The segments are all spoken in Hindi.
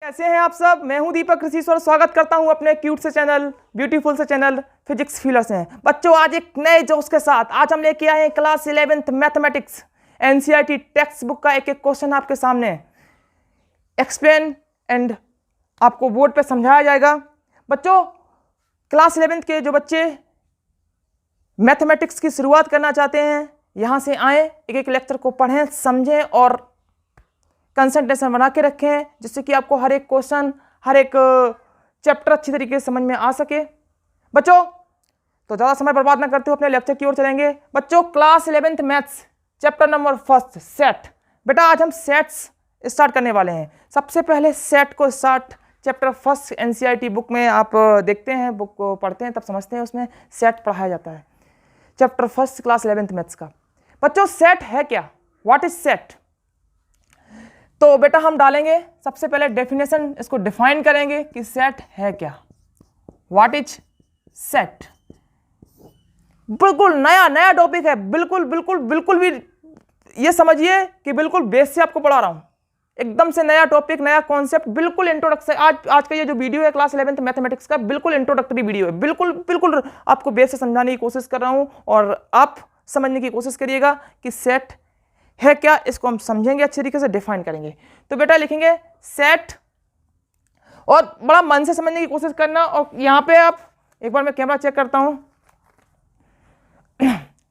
कैसे हैं आप सब। मैं हूं दीपक ऋषि और स्वागत करता हूं अपने क्यूट से चैनल, ब्यूटीफुल से चैनल फिजिक्स फीलर से। बच्चों, आज एक नए जोश के साथ आज हम लेके आए हैं class 11th mathematics NCERT text book का एक एक क्वेश्चन आपके सामने एक्सप्लेन एंड आपको बोर्ड पे समझाया जाएगा। बच्चों, क्लास 11th के जो बच्चे मैथमेटिक्स की शुरुआत करना चाहते हैं, यहाँ से आए, एक एक लेक्चर को पढ़ें, समझें और कंसंट्रेशन बना के रखें, जिससे कि आपको हर एक क्वेश्चन, हर एक चैप्टर अच्छी तरीके से समझ में आ सके। बच्चों, तो ज़्यादा समय बर्बाद ना करते हुए अपने लेक्चर की ओर चलेंगे। बच्चों, class 11th maths chapter number 1 set. बेटा, आज हम सेट्स स्टार्ट करने वाले हैं। सबसे पहले सेट को स्टार्ट चैप्टर 1 एनसीईआरटी बुक में आप देखते हैं, बुक को पढ़ते हैं तब समझते हैं उसमें सेट पढ़ाया जाता है। चैप्टर 1 क्लास 11th मैथ्स का। बच्चों, सेट है क्या? What is set? तो बेटा हम डालेंगे सबसे पहले डेफिनेशन, इसको डिफाइन करेंगे कि सेट है क्या। What is set? बिल्कुल नया टॉपिक है। बिल्कुल भी ये समझिए कि बिल्कुल बेस से आपको पढ़ा रहा हूं। एकदम से नया टॉपिक, नया कॉन्सेप्ट, बिल्कुल इंट्रोडक्शन। आज का ये जो वीडियो है क्लास 11th मैथमेटिक्स का, बिल्कुल इंट्रोडक्टरी वीडियो है। बिल्कुल आपको बेस से समझाने की कोशिश कर रहा हूं और आप समझने की कोशिश करिएगा कि सेट है क्या। इसको हम समझेंगे, अच्छी तरीके से डिफाइन करेंगे। तो बेटा लिखेंगे सेट, और बड़ा मन से समझने की कोशिश करना। और यहां पे आप एक बार मैं कैमरा चेक करता हूं।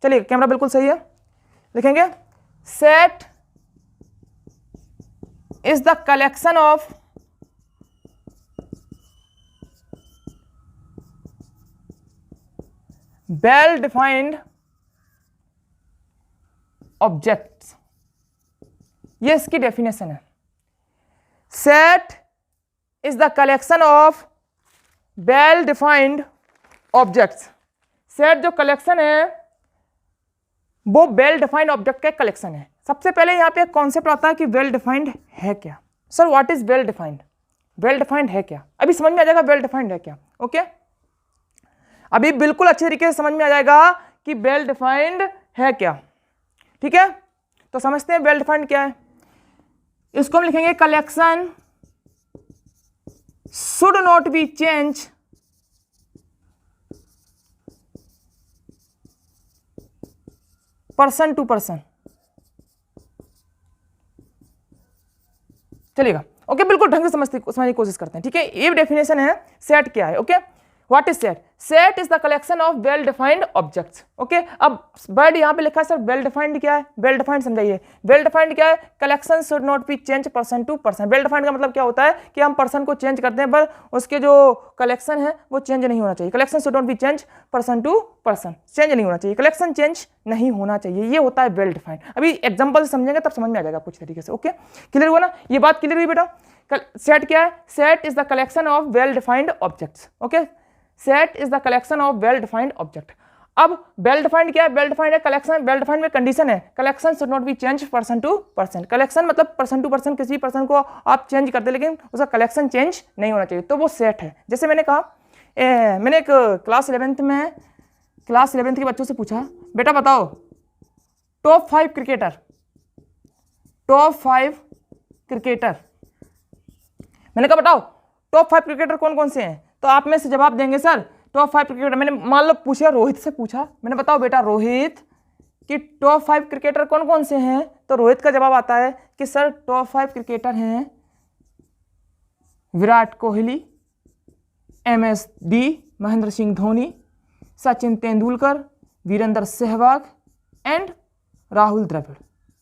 चलिए, कैमरा बिल्कुल सही है। लिखेंगे set is the collection of well defined objects. ये इसकी डेफिनेशन है। Set is the collection of well defined objects. Set जो कलेक्शन है वो वेल डिफाइंड ऑब्जेक्ट का कलेक्शन है। सबसे पहले यहां पे एक कॉन्सेप्ट आता है कि वेल डिफाइंड है क्या। Sir, what is well defined? Well defined है क्या? अभी समझ में आ जाएगा वेल डिफाइंड है क्या। ओके, अभी बिल्कुल अच्छे तरीके से समझ में आ जाएगा कि वेल डिफाइंड है क्या। ठीक है, तो समझते हैं वेल डिफाइंड क्या है। इसको हम लिखेंगे collection should not be change person to person. चलिएगा, ओके, बिल्कुल ढंग से समझने की कोशिश करते हैं। ठीक है, ये डेफिनेशन है सेट क्या है। Okay, what is set? Set is the collection of well defined objects. Okay, अब वर्ड यहां पे लिखा है सर वेल डिफाइंड क्या है? वेल डिफाइंड समझाइए। वेल डिफाइंड क्या है? Collection should not be change person to person. Well defined का मतलब क्या होता है कि हम पर्सन को चेंज करते हैं पर उसके जो कलेक्शन है वो चेंज नहीं होना चाहिए। Collection should not be change person to person, change नहीं होना चाहिए, कलेक्शन चेंज नहीं होना चाहिए। ये होता है वेल डिफाइंड। अभी एग्जांपल से समझेंगे तब समझ में आ जाएगा कुछ तरीके से। ओके, क्लियर हुआ ना? ये बात क्लियर हुई बेटा? सेट क्या है? Set is the collection of well defined objects. Okay, set is the collection of well defined object. अब वेल डिफाइंड क्या है? वेल डिफाइंड है कलेक्शन। वेल डिफाइंड में कंडीशन है collection should not be change person to person. Collection मतलब पर्सन टू पर्सन, किसी पर्सन को आप चेंज करते लेकिन उसका कलेक्शन चेंज नहीं होना चाहिए, तो वो सेट है। जैसे मैंने कहा, मैंने एक क्लास 11th के बच्चों से पूछा, बेटा बताओ टॉप 5 क्रिकेटर, टॉप 5 क्रिकेटर। मैंने कहा बताओ टॉप 5 क्रिकेटर कौन कौन से हैं, तो आप में से जवाब देंगे सर टॉप 5 क्रिकेटर। मैंने मान लो पूछा, रोहित से पूछा, मैंने बताओ बेटा रोहित कि टॉप 5 क्रिकेटर कौन कौन से हैं, तो रोहित का जवाब आता है कि सर टॉप 5 क्रिकेटर हैं Virat Kohli, MS D, Mahendra Singh Dhoni, Sachin Tendulkar, Virender Sehwag and Rahul Dravid.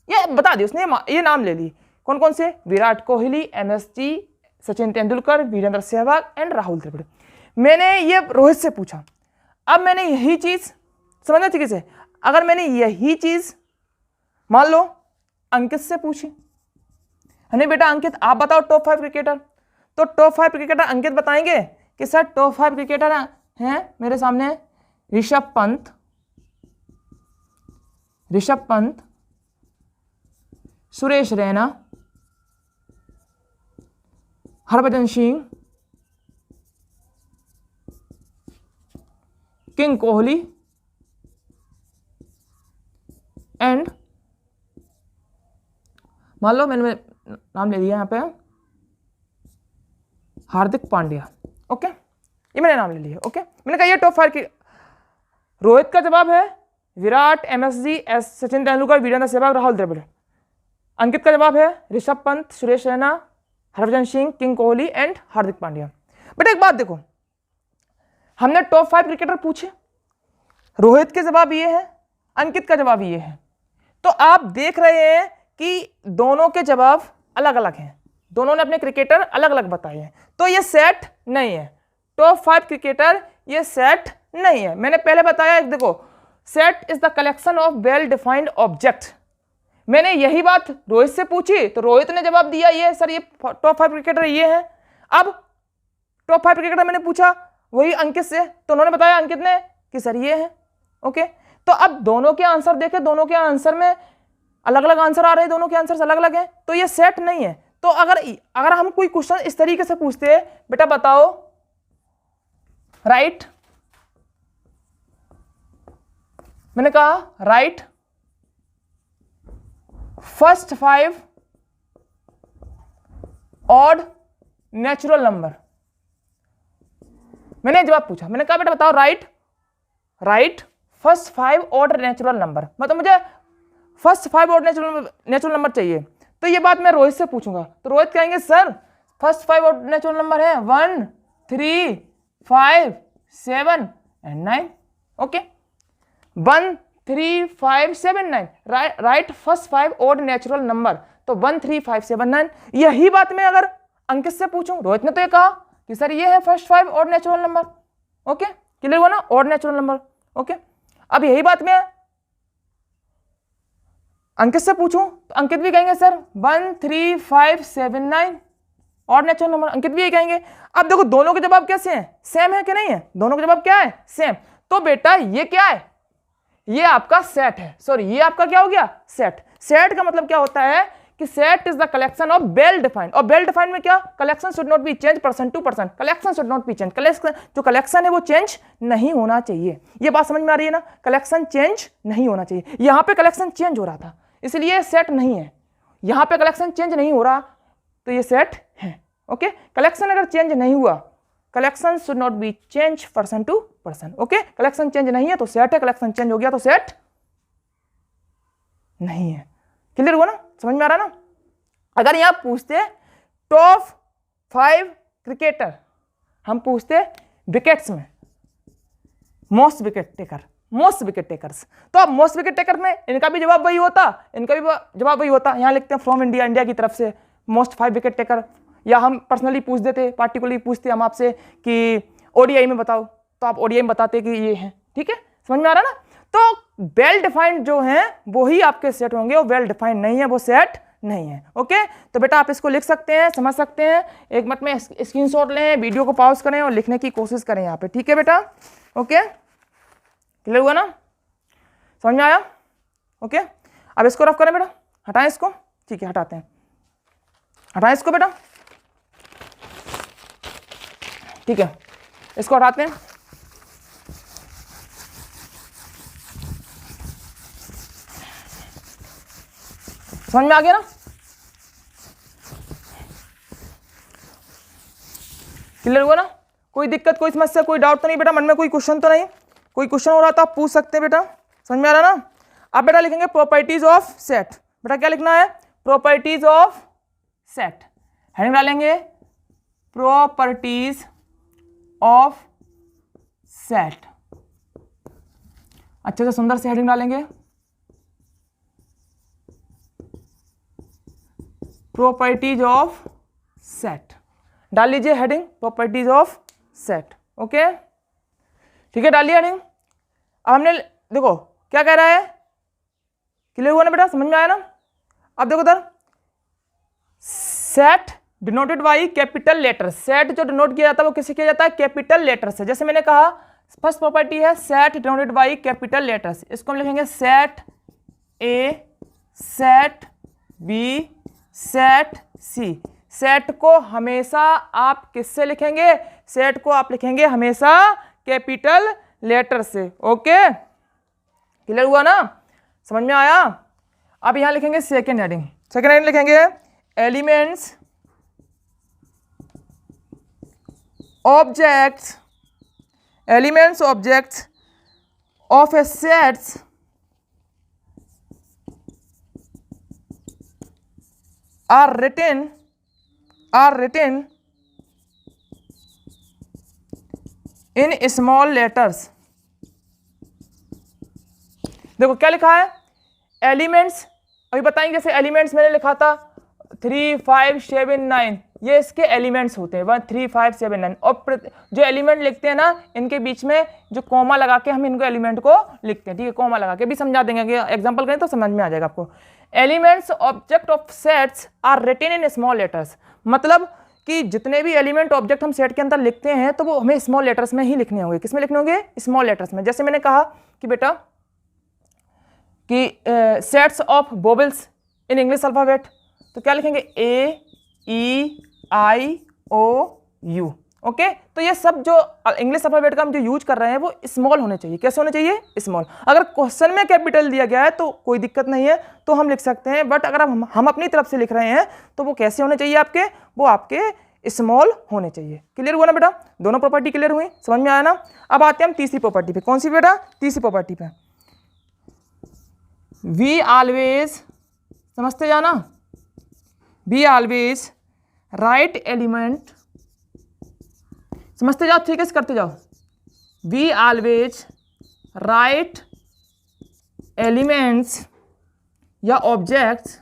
ये बता दी उसने, ये नाम ले ली। कौन कौन से? Virat Kohli, MS D, Sachin Tendulkar, Virender Sehwag and Rahul Dravid. मैंने ये रोहित से पूछा। अब मैंने यही चीज समझना ठीक से, अगर मैंने यही चीज मान लो अंकित से पूछी, नहीं बेटा अंकित आप बताओ टॉप 5 क्रिकेटर, तो टॉप 5 क्रिकेटर अंकित बताएंगे कि सर टॉप 5 क्रिकेटर हैं मेरे सामने ऋषभ पंत, सुरेश रैना, हरभजन सिंह, किंग कोहली एंड मान लो मैंने नाम ले लिया यहाँ पे हार्दिक पांड्या। ओके, ये मैंने नाम ले लिया। ओके, मैंने कहा ये टॉप 5 की। रोहित का जवाब है विराट, MSG, सचिन तेंदुलकर, वीरेंद्र सहवाग, राहुल द्रविड़। अंकित का जवाब है ऋषभ पंत, सुरेश रैना, हरभजन सिंह, किंग कोहली एंड हार्दिक पांड्या। बेटा एक बात देखो, हमने टॉप 5 क्रिकेटर पूछे, रोहित के जवाब ये है, अंकित का जवाब ये है, तो आप देख रहे हैं कि दोनों के जवाब अलग अलग हैं, दोनों ने अपने क्रिकेटर अलग अलग बताए हैं, तो ये सेट नहीं है। टॉप 5 क्रिकेटर ये सेट नहीं है। मैंने पहले बताया, देखो, set is the collection of well defined object. मैंने यही बात रोहित से पूछी तो रोहित ने जवाब दिया ये सर ये टॉप 5 क्रिकेटर ये है। अब टॉप 5 क्रिकेटर मैंने पूछा वही अंकित से, तो उन्होंने बताया, अंकित ने, कि सर ये है। ओके, तो अब दोनों के आंसर देखें, दोनों के आंसर में अलग अलग आंसर आ रहे हैं, दोनों के आंसर अलग अलग हैं, तो ये सेट नहीं है। तो अगर हम कोई क्वेश्चन इस तरीके से पूछते हैं, बेटा बताओ राइट, मैंने कहा right first 5 odd natural number, मैंने जवाब पूछा, मैंने कहा बेटा बताओ right first 5 odd natural number, मतलब मुझे फर्स्ट 5 ऑड नेचुरल नंबर चाहिए। तो ये बात मैं रोहित से पूछूंगा, तो रोहित कहेंगे sir first 5 odd natural number है 1, 3, 5, 7 and 9। Okay, 1, 3, 5, 7, 9, right first 5 odd natural number, तो 1, 3, 5, 7, 9। यही बात मैं अगर अंकित से पूछूं, रोहित ने तो ये कहा कि सर ये है first 5 odd natural number. Okay, clear हुआ ना, ऑड नेचुरल नंबर। ओके, अब यही बात मैं अंकित से पूछूं तो अंकित भी कहेंगे सर 1, 3, 5, 7, 9 ऑड नेचुरल नंबर, अंकित भी यही कहेंगे। अब देखो दोनों के जवाब कैसे हैं, सेम है कि नहीं है, दोनों के जवाब क्या है, सेम। तो बेटा ये क्या है, ये आपका सेट है, सॉरी ये आपका क्या हो गया, सेट। सेट का मतलब क्या होता है कि set is the collection of well defined, और वेल डिफाइंड में क्या, collection should not be change % to %, collection should not be change, जो कलेक्शन है वो चेंज नहीं होना चाहिए। ये बात समझ में आ रही है ना, कलेक्शन चेंज नहीं होना चाहिए। यहां पे कलेक्शन चेंज हो रहा था इसलिए सेट नहीं है, यहां पे कलेक्शन चेंज नहीं हो रहा तो ये सेट है। ओके, कलेक्शन अगर चेंज नहीं हुआ, collection should not be change % to %। Okay, collection change नहीं है तो सेट है, कलेक्शन चेंज हो गया तो सेट नहीं है। क्लियर हुआ ना, समझ में आ रहा ना। अगर यहां पूछते टॉप 5 क्रिकेटर, हम पूछते विकेट्स में मोस्ट विकेट टेकर्स, तो अब मोस्ट विकेट टेकर में इनका भी जवाब वही होता, इनका भी जवाब वही होता। यहां लिखते हैं फ्रॉम इंडिया की तरफ से मोस्ट 5 विकेट टेकर, या हम पर्सनली पूछ देते, पार्टिकुलरली पूछते हम आपसे कि ओडीआई में बताओ, तो आप ओडीआई में बताते कि ये है। ठीक है, समझ में आ रहा ना। तो वेल डिफाइंड जो है वो ही आपके सेट होंगे, वो वेल डिफाइंड नहीं है, वो सेट नहीं है। ओके, तो बेटा आप इसको लिख सकते हैं, समझ सकते हैं। एक मिनट में स्क्रीनशॉट लें, वीडियो को पॉज करें और लिखने की कोशिश करें यहाँ पे। ठीक है बेटा, ओके, क्लियर हुआ ना, समझ में आया। ओके, अब इसको रफ करें बेटा, हटाएं इसको। ठीक है, हटाते हैं, हटाएं इसको बेटा। ठीक है, इसको हटाते हैं। समझ में आ गया ना, क्लियर हुआ ना। कोई दिक्कत, कोई समस्या, कोई डाउट तो नहीं बेटा, मन में कोई क्वेश्चन तो नहीं, कोई क्वेश्चन हो रहा तो आप पूछ सकते हैं बेटा। समझ में आ रहा ना। अब बेटा लिखेंगे प्रॉपर्टीज ऑफ सेट। बेटा क्या लिखना है, प्रॉपर्टीज ऑफ सेट, हेडिंग डालेंगे प्रॉपर्टीज ऑफ सेट, अच्छे से सुंदर से हेडिंग डालेंगे, प्रॉपर्टीज ऑफ सेट, डाल लीजिए heading properties of set. Okay, ठीक है, डालिए हेडिंग। अब हमने देखो क्या कह रहा है, क्लियर हुआ ना बेटा, समझ में आया ना। अब देखो इधर, set denoted by capital letter, set जो डिनोट किया जाता है वो किससे किया जाता है, कैपिटल लेटर से। जैसे मैंने कहा फर्स्ट प्रॉपर्टी है set denoted by capital letters, इसको हम लिखेंगे set A, set B, set C. Set को हमेशा आप किससे लिखेंगे, सेट को आप लिखेंगे हमेशा कैपिटल लेटर से। ओके, क्लियर हुआ ना, समझ में आया। अब यहां लिखेंगे सेकेंड हेडिंग, सेकेंड हेडिंग लिखेंगे elements objects, elements objects of a sets are written in small letters. देखो क्या लिखा है, एलिमेंट्स, अभी बताएंगे। जैसे एलिमेंट्स मैंने लिखा था 3, 5, 7, 9, ये इसके एलिमेंट्स होते हैं 1, 3, 5, 7, 9। और जो एलिमेंट लिखते हैं ना, इनके बीच में जो कॉमा लगा के हम इनको एलिमेंट को लिखते हैं, ठीक है। कॉमा लगा के भी समझा देंगे, कि एग्जांपल करें तो समझ में आ जाएगा आपको। Elements object of sets are written in small letters, मतलब कि जितने भी एलिमेंट ऑब्जेक्ट हम सेट के अंदर लिखते हैं तो वो हमें स्मॉल लेटर्स में ही लिखने होंगे। किस में लिखने होंगे? स्मॉल लेटर्स में। जैसे मैंने कहा कि बेटा कि sets of vowels in English alphabet, तो क्या लिखेंगे? ए, ई, आई, ओ, यू। ओके, तो ये सब जो इंग्लिश अल्फाबेट का हम जो यूज कर रहे हैं वो स्मॉल होने चाहिए। कैसे होने चाहिए? स्मॉल। अगर क्वेश्चन में कैपिटल दिया गया है तो कोई दिक्कत नहीं है, तो हम लिख सकते हैं, बट अगर हम अपनी तरफ से लिख रहे हैं तो वो कैसे होने चाहिए आपके? वो आपके स्मॉल होने चाहिए। क्लियर हुआ ना बेटा? दोनों प्रॉपर्टी क्लियर हुई, समझ में आया ना? अब आते हैं हम तीसरी प्रॉपर्टी पे। कौन सी बेटा? तीसरी प्रॉपर्टी पे। वी ऑलवेज, समझते जाना, वी ऑलवेज राइट एलिमेंट, समझते जाओ, ठीक है, करते जाओ। वी ऑलवेज राइट एलिमेंट्स या objects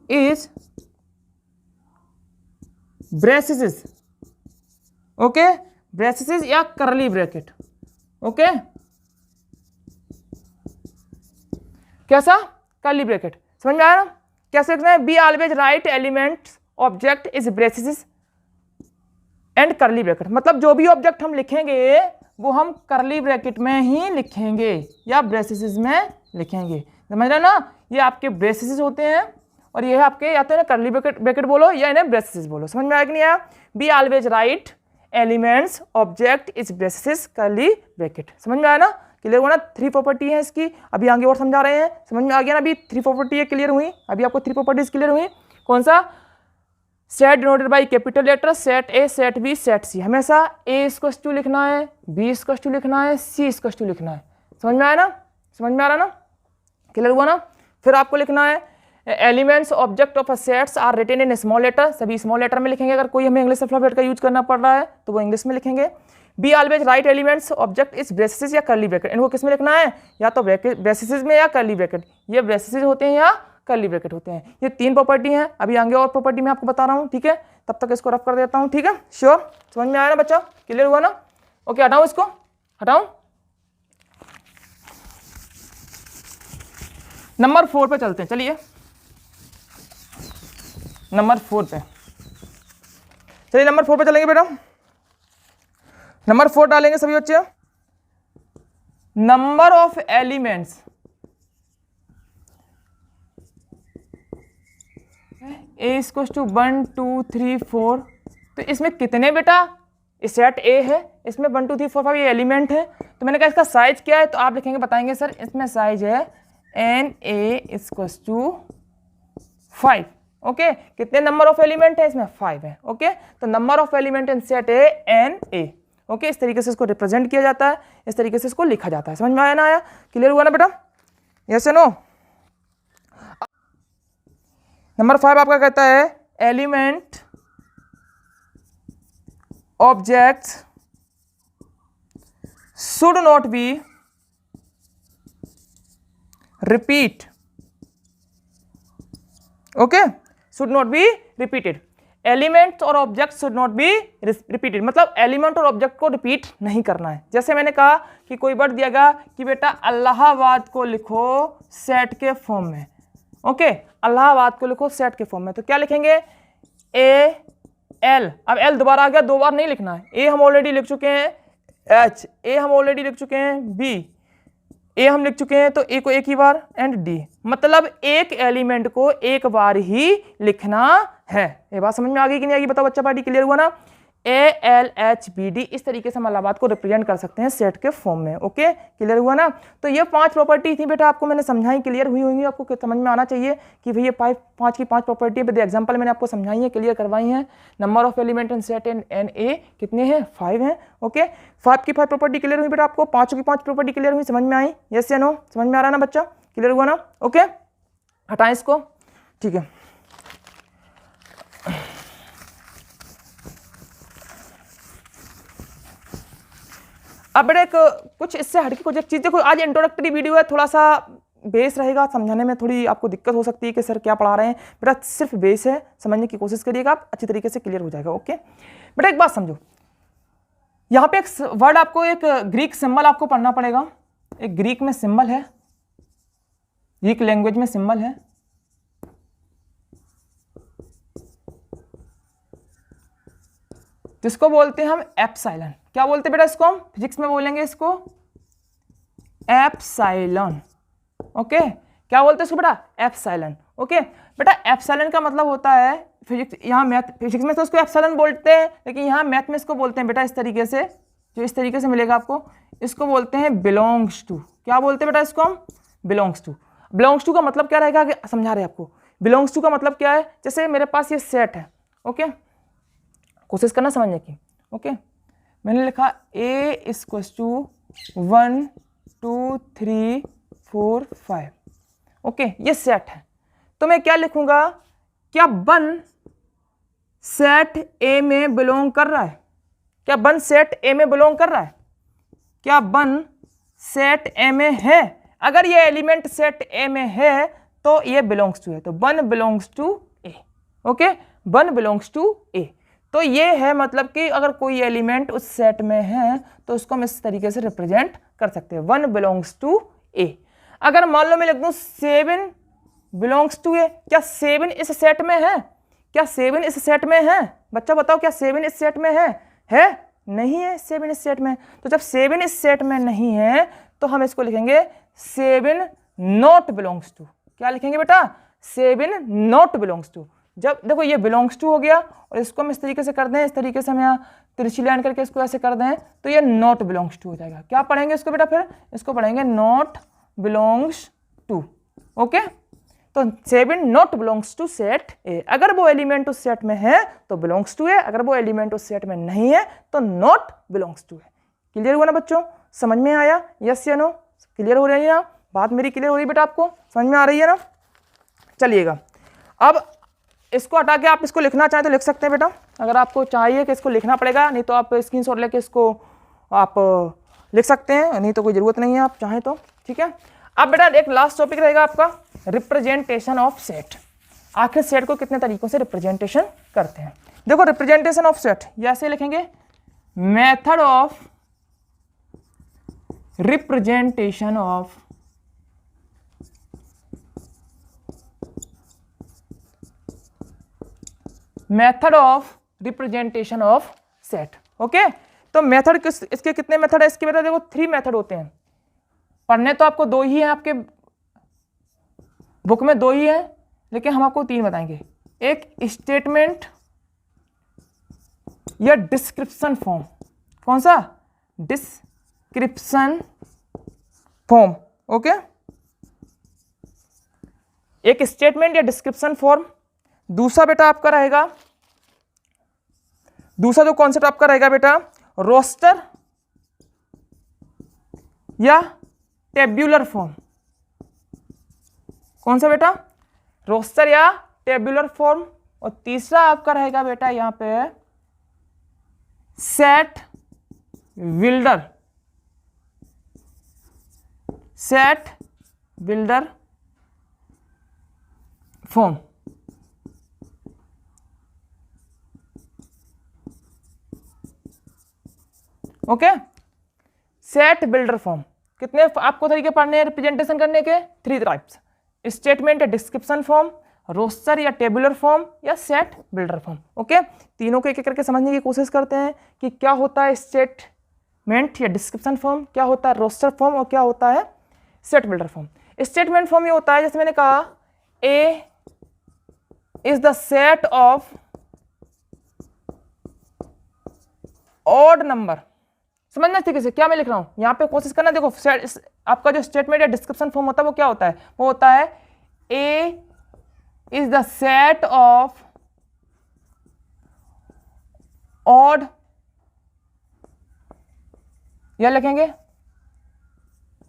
is braces, okay, braces या करली ब्रैकेट। ओके, कैसा? करली ब्रैकेट। समझ में आया ना? कैसे लिखना है? Be always right elements object is braces and करली ब्रैकेट, मतलब जो भी ऑब्जेक्ट हम लिखेंगे वो हम करली ब्रैकेट में ही लिखेंगे या ब्रेसिस में लिखेंगे। समझ रहे ना? ये आपके ब्रेसिस होते हैं और ये आपके या तो करली ब्रैकेट बोलो या इन्हें ब्रेसिस बोलो। समझ में आया कि नहीं आया? Be always right elements object is braces करली ब्रैकेट। समझ में आया ना? क्लियर हुआ ना? 3 प्रॉपर्टी है इसकी, अभी आगे और समझा रहे हैं। समझ में आ गया ना? अभी 3 प्रॉपर्टी है, क्लियर हुई। अभी आपको 3 प्रॉपर्टीज क्लियर हुई। कौन सा? Set denoted by capital letter, set A, set B, set C. हमेशा ए इक्वल्स टू लिखना है, बी इक्वल्स टू लिखना है, सी इक्वल्स टू लिखना है। समझ में आया ना? समझ में आ रहा ना? क्लियर हुआ ना? फिर आपको लिखना है elements object of a sets are written in small letter, सभी स्मॉल लेटर में लिखेंगे। अगर कोई हमें इंग्लिश अल्फाबेट का यूज करना पड़ रहा है तो वो इंग्लिश में लिखेंगे। Be always right elements object is braces या करली ब्रैकेट, इनको किस में लिखना है? या तो ब्रेसिस में या करली ब्रैकेट। ये ब्रेसिस होते हैं या करली ब्रैकेट होते हैं। ये 3 प्रॉपर्टी हैं। अभी आगे और प्रॉपर्टी मैं आपको बता रहा हूँ, ठीक है? तब तक इसको रफ कर देता हूँ, ठीक है? श्योर? समझ में आया ना बच्चा? क्लियर हुआ ना? ओके, हटाऊँ इसको, हटाऊँ। नंबर 4 पे चलते हैं, चलिए नंबर 4 पे, चलिए नंबर 4 पे चलेंगे बेटा। नंबर 4 डालेंगे सभी बच्चे। Number of elements A equals to 1, 2, 3, 4। तो इसमें कितने बेटा? इस सेट ए है, इसमें 1, 2, 3, 4, 5 ये एलिमेंट है। तो मैंने कहा इसका साइज क्या है, तो आप लिखेंगे, बताएंगे सर इसमें साइज है n A equals to 5। Okay, कितने नंबर ऑफ एलिमेंट है? इसमें 5 है। ओके, तो number of element in set A n A. Okay, इस तरीके से इसको रिप्रेजेंट किया जाता है, इस तरीके से इसको लिखा जाता है। समझ में आया ना? आया? क्लियर हुआ ना बेटा? Yes no? नंबर 5 आपका कहता है element objects should not be repeat. Okay, should not be repeated. Element और object should not be repeated, मतलब एलिमेंट और ऑब्जेक्ट को रिपीट नहीं करना है। जैसे मैंने कहा कि कोई वर्ड दिया कि बेटा इलाहाबाद को लिखो सेट के फॉर्म में। ओके, इलाहाबाद को लिखो सेट के फॉर्म में, तो क्या लिखेंगे? A L. अब एल दोबारा आ गया, 2 बार नहीं लिखना है। ए हम ऑलरेडी लिख चुके हैं, एच ए हम ऑलरेडी लिख चुके हैं, बी ए हम लिख चुके हैं, तो ए को एक ही बार, एंड डी, मतलब एक एलिमेंट को एक बार ही लिखना है। ये बात समझ में आ गई कि नहीं आएगी? बताओ बच्चा पार्टी, क्लियर हुआ ना? ALHBD, इस तरीके से हम इलाहाबाद को रिप्रेजेंट कर सकते हैं सेट के फॉर्म में। ओके, क्लियर हुआ ना? तो ये 5 प्रॉपर्टी थी बेटा, आपको मैंने समझाई, क्लियर हुई होंगी, आपको समझ में आना चाहिए कि भाई ये 5 की 5 प्रॉपर्टी विद एग्जांपल मैंने आपको समझाई है, क्लियर करवाई हैं। Number of element in set n A कितने हैं? 5 हैं। ओके, 5 की 5 प्रॉपर्टी क्लियर हुई बेटा, आपको 5 की 5 प्रॉपर्टी क्लियर हुई, समझ में आई? यस या नो? समझ में आ रहा ना बच्चा? क्लियर हुआ ना? ओके, हटाएं इसको, ठीक है। अब बेटा एक कुछ इससे हटके कुछ एक चीज देखो, आज इंट्रोडक्टरी वीडियो है, थोड़ा सा बेस रहेगा, समझाने में थोड़ी आपको दिक्कत हो सकती है कि सर क्या पढ़ा रहे हैं। बेटा सिर्फ बेस है, समझने की कोशिश करिएगा, आप अच्छी तरीके से क्लियर हो जाएगा। ओके बेटा, एक बात समझो, यहाँ पे एक वर्ड आपको, एक ग्रीक सिंबल आपको पढ़ना पड़ेगा। एक ग्रीक में सिंबल है, ग्रीक लैंग्वेज में सिंबल है, जिसको बोलते हैं हम एप्सिलॉन। क्या बोलते हैं बेटा इसको? हम फिजिक्स में बोलेंगे इसको एप्सिलॉन। ओके, क्या बोलते हैं इसको बेटा? एप्सिलॉन। ओके बेटा, एप्सिलॉन का मतलब होता है फिजिक्स, यहाँ मैथ, फिजिक्स में तो इसको एप्सिलॉन बोलते हैं, लेकिन यहाँ मैथ में इसको बोलते हैं बेटा इस तरीके से, जो इस तरीके से मिलेगा आपको, इसको बोलते हैं बिलोंग्स टू। क्या बोलते हैं बेटा इसको हम? Belongs to. बिलोंग्स टू का मतलब क्या रहेगा, समझा रहे आपको। बिलोंग्स टू का मतलब क्या है? जैसे मेरे पास ये सेट है, ओके, कोशिश करना समझने की। ओके, मैंने लिखा ए इक्वल्स टू 1 2 3 4 5। ओके, ये सेट है, तो मैं क्या लिखूंगा? क्या 1 सेट ए में बिलोंग कर रहा है? क्या 1 सेट ए में बिलोंग कर रहा है? क्या 1 सेट ए में है? अगर ये एलिमेंट सेट ए में है तो ये बिलोंग्स टू है, तो 1 belongs to A. Okay, 1 belongs to A, तो ये है मतलब कि अगर कोई एलिमेंट उस सेट में है तो उसको हम इस तरीके से रिप्रेजेंट कर सकते हैं, 1 बिलोंग्स टू ए। अगर मान लो मैं लिख दूं 7 बिलोंग्स टू ए, क्या 7 इस सेट में है? क्या 7 इस सेट में है? बच्चा बताओ, क्या 7 इस सेट में है? नहीं है 7 इस सेट में। तो जब 7 इस सेट में नहीं है तो हम इसको लिखेंगे 7 नॉट बिलोंग्स टू। क्या लिखेंगे बेटा? 7 नॉट बिलोंग्स टू। जब देखो ये बिलोंग्स टू हो गया और इसको हम इस तरीके से कर दें, इस तरीके से हम यहाँ तिरछी लाइन करके इसको ऐसे कर दें तो ये नॉट बिलोंग्स टू हो जाएगा। क्या पढ़ेंगे इसको बेटा? फिर इसको पढ़ेंगे नॉट बिलोंग्स टू। ओके, तो 7 not belongs to set A. अगर वो एलिमेंट उस सेट में है तो बिलोंग्स टू है, अगर वो एलिमेंट उस सेट में नहीं है तो नॉट बिलोंग्स टू है। क्लियर हुआ ना बच्चों? समझ में आया? यस या नो? क्लियर हो रही है ना बात मेरी? क्लियर हो रही है बेटा? आपको समझ में आ रही है ना? चलिएगा, अब इसको हटा के आप इसको लिखना चाहें तो लिख सकते हैं बेटा, अगर आपको चाहिए कि इसको लिखना पड़ेगा, नहीं तो आप स्क्रीनशॉट लेके इसको आप लिख सकते हैं, नहीं तो कोई ज़रूरत नहीं है, आप चाहें तो। ठीक है, अब बेटा एक लास्ट टॉपिक रहेगा आपका, रिप्रेजेंटेशन ऑफ सेट। आखिर सेट को कितने तरीकों से रिप्रेजेंटेशन करते हैं? देखो रिप्रेजेंटेशन ऑफ सेट ये ऐसे लिखेंगे, method of representation of method of representation of set. Okay, तो मेथड किस, इसके कितने मेथड है? इसके बेटा देखो 3 मेथड होते हैं। पढ़ने तो आपको 2 ही हैं, आपके बुक में 2 ही हैं, लेकिन हम आपको 3 बताएंगे। एक स्टेटमेंट या डिस्क्रिप्शन फॉर्म। कौन सा? Description form. ओके, एक स्टेटमेंट या डिस्क्रिप्शन फॉर्म। दूसरा बेटा आपका रहेगा, दूसरा जो कॉन्सेप्ट आपका रहेगा बेटा, रोस्टर या टेब्यूलर फॉर्म। कौन सा बेटा? रोस्टर या टेब्यूलर फॉर्म। और तीसरा आपका रहेगा बेटा यहां पे set builder, set builder form. Okay, set builder form कितने आपको तरीके पढ़ने हैं रिप्रेजेंटेशन करने के? 3 टाइप्स, स्टेटमेंट या डिस्क्रिप्शन फॉर्म, रोस्टर या टेबुलर फॉर्म या सेट बिल्डर फॉर्म। ओके, तीनों को एक एक करके समझने की कोशिश करते हैं कि क्या होता है स्टेटमेंट या डिस्क्रिप्शन फॉर्म, क्या होता है रोस्टर फॉर्म और क्या होता है set builder form. Statement form ये होता है, जैसे मैंने कहा A is the set of odd number, समझना ठीक से क्या मैं लिख रहा हूं यहां पे, कोशिश करना। देखो आपका जो स्टेटमेंट या डिस्क्रिप्शन फॉर्म होता है वो क्या होता है, वो होता है A is the set of odd, या लिखेंगे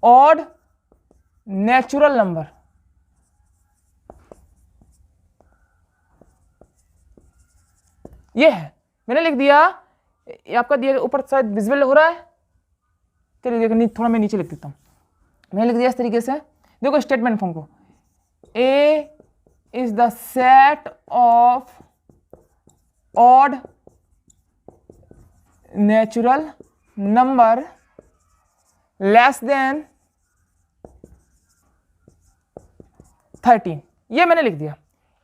ऑड नेचुरल नंबर। ये है, मैंने लिख दिया, ये आपका दिया ऊपर शायद विजुअल हो रहा है, चलिए देखो थोड़ा मैं नीचे लिख देता हूं। मैंने लिख दिया इस तरीके से, देखो स्टेटमेंट फॉर्म को, A is the set of odd natural number less than 13, ये मैंने लिख दिया।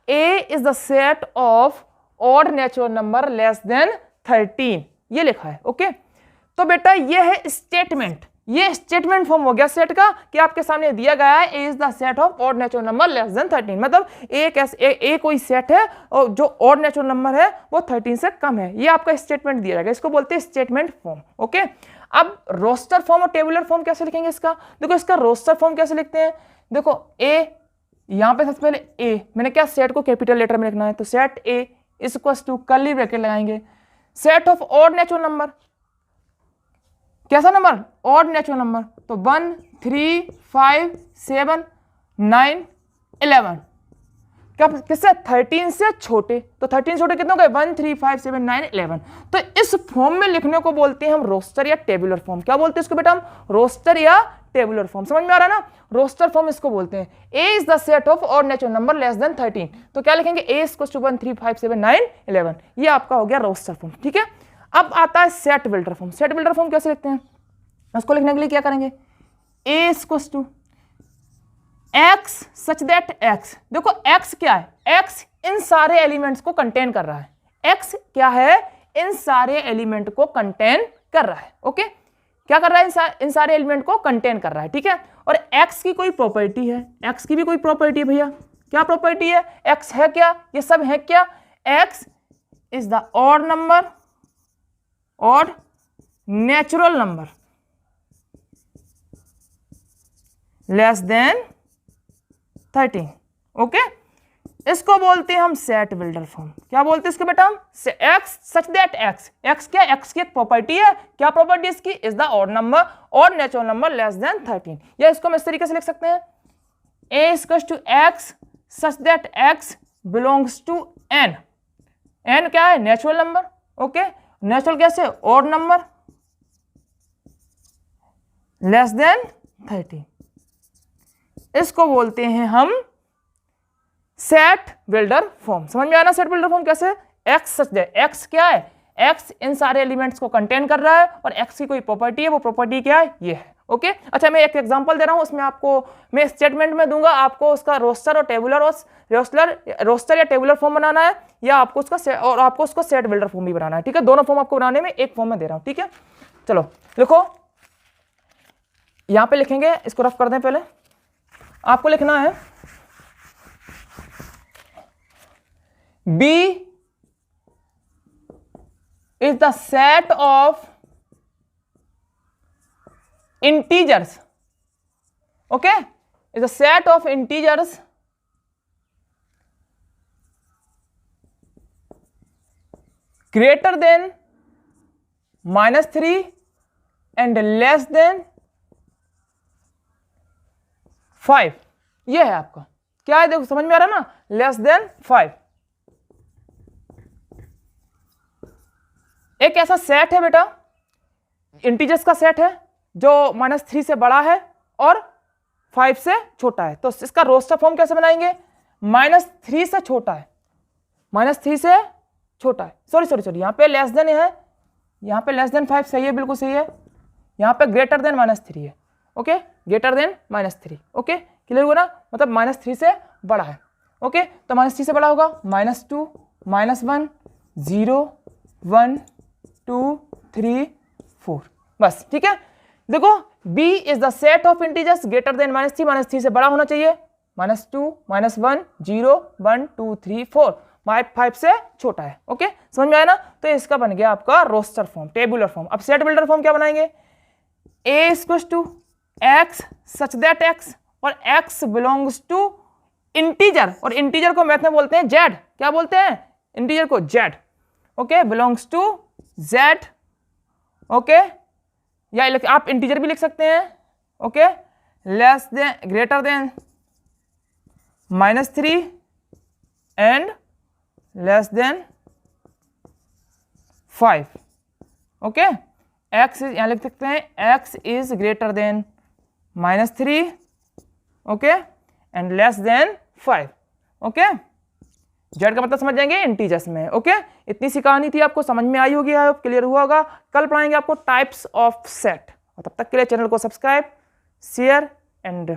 A is the set of odd natural number less than 13, ये लिखा है। ओके, तो बेटा ये है स्टेटमेंट, ये स्टेटमेंट फॉर्म हो गया सेट का, कि आपके सामने दिया गया है A is the set of odd natural number less than 13, मतलब ए कोई सेट है और जो ऑड नेचुरल नंबर है वो 13 से कम है, ये आपका स्टेटमेंट दिया जाएगा, इसको बोलते हैं स्टेटमेंट फॉर्म। ओके, अब रोस्टर फॉर्म और टेबुलर फॉर्म कैसे लिखेंगे इसका, देखो इसका रोस्टर फॉर्म कैसे लिखते हैं, देखो ए, यहां पे सबसे पहले ए, मैंने क्या सेट को कैपिटल लेटर में लिखना है, तो set A is equal to curly bracket लगाएंगे, set of odd natural number, कैसा नंबर, ऑड नेचुरल नंबर, तो 1 3 5 7 9 11, क्या किससे, 13 से छोटे, तो 13 छोटे कितने हो गए, 1 3 5 7 9 11, तो इस फॉर्म में लिखने को बोलते हैं हम रोस्टर या टेबुलर फॉर्म। क्या बोलते हैं इसको बेटा हम, रोस्टर या टेबुलर फॉर्म, समझ में आ रहा है ना, रोस्टर फॉर्म इसको बोलते हैं। A is the set of odd natural number less than 13, तो क्या लिखेंगे, ए इक्वल टू 1 3 5 7 9 11, ये आपका हो गया रोस्टर फॉर्म। ठीक है, अब आता है set builder form. Set builder form कैसे लिखते हैं, उसको लिखने के लिए क्या करेंगे, A equal to X such that X, देखो एक्स क्या है, एक्स इन सारे एलिमेंट्स को कंटेन कर रहा है, एक्स क्या है, इन सारे एलिमेंट को कंटेन कर रहा है। ओके, क्या कर रहा है, इन सारे एलिमेंट को कंटेन कर रहा है। ठीक है, और एक्स की कोई प्रॉपर्टी है, एक्स की भी कोई प्रॉपर्टी है भैया, क्या प्रॉपर्टी है, एक्स है क्या, ये सब है क्या, x is the odd number, odd natural number less than 13। Okay, इसको बोलते हैं हम सेट बिल्डर फॉर्म। क्या बोलते हैं इसको बेटा हम, x such that x, x क्या, एक्स की एक प्रॉपर्टी है, क्या प्रॉपर्टी इसकी, is the odd number, odd natural number less than 13, या इसको हम इस तरीके से लिख सकते हैं, A equal to X such that X belongs to N, N क्या है, नेचुरल नंबर। ओके, नेचुरल कैसे, ऑड नंबर लेस देन 13, इसको बोलते हैं हम सेट बिल्डर फॉर्म। समझ में आया ना सेट बिल्डर फॉर्म कैसे, एक्स सच दैट, एक्स क्या है, एक्स इन सारे एलिमेंट्स को कंटेन कर रहा है और एक्स की कोई प्रॉपर्टी है, वो प्रॉपर्टी क्या है, ये है। ओके, अच्छा मैं एक एग्जांपल दे रहा हूं, उसमें आपको मैं स्टेटमेंट में दूंगा, आपको उसका रोस्टर और टेबुलर और रोस्टर या टेबुलर फॉर्म बनाना है, या आपको उसका और आपको उसको सेट बिल्डर फॉर्म भी बनाना है। ठीक है, दोनों फॉर्म आपको बनाने में एक फॉर्म में दे रहा हूं। ठीक है, चलो लिखो, यहां पे लिखेंगे, इसको रफ कर दें, पहले आपको लिखना है B is the set of integers. Okay, is a set of integers greater than -3 and less than 5। ये है आपका, क्या है, देखो समझ में आ रहा है ना, लेस देन 5। एक ऐसा सेट है बेटा, इंटीजर्स का सेट है जो -3 से बड़ा है और 5 से छोटा है, तो इसका रोस्टर फॉर्म कैसे बनाएंगे, -3 से छोटा है, -3 से छोटा है, सॉरी यहां पे लेस देन है, यहां पे लेस देन 5 सही है, बिल्कुल सही है, यहां पे ग्रेटर देन -3 है। Okay, greater than -3। Okay, clear हुआ ना, मतलब -3 से बड़ा है। ओके, तो -3 से बड़ा होगा -2 -1 0 1 2 3 4, बस। ठीक है, देखो B is the set of integers greater than -3 से बड़ा होना चाहिए, -2 -1 0 1 2 3 4, 5 से छोटा है। ओके, समझ में आया ना? तो इसका बन गया आपका रोस्टर फॉर्म, टेबुलर फॉर्म। अब सेट बिल्डर फॉर्म क्या बनाएंगे? A equals to x such that x और x बिलोंग्स टू इंटीजर, और इंटीजर को मैथ में बोलते हैं z। क्या बोलते हैं? इंटीजर को z। Okay, belongs to z। Okay, या आप इंटीजर भी लिख सकते हैं। Okay, less than greater than -3 and less than 5। Okay, x यहां लिख सकते हैं x is greater than -3 okay and less than 5। Okay, Z का मतलब समझ जाएंगे इंटीजर्स में। ओके, इतनी सी कहानी थी, आपको समझ में आई होगी, आई होप क्लियर हुआ होगा। कल पढ़ाएंगे आपको टाइप्स ऑफ सेट, और तब तक के लिए चैनल को सब्सक्राइब, शेयर एंड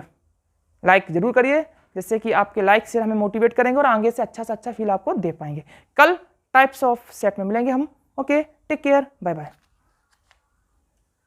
लाइक जरूर करिए, जिससे कि आपके लाइक से हमें मोटिवेट करेंगे और आगे से अच्छा फील आपको दे पाएंगे। कल टाइप्स ऑफ सेट में मिलेंगे हम। Okay, take care, bye bye.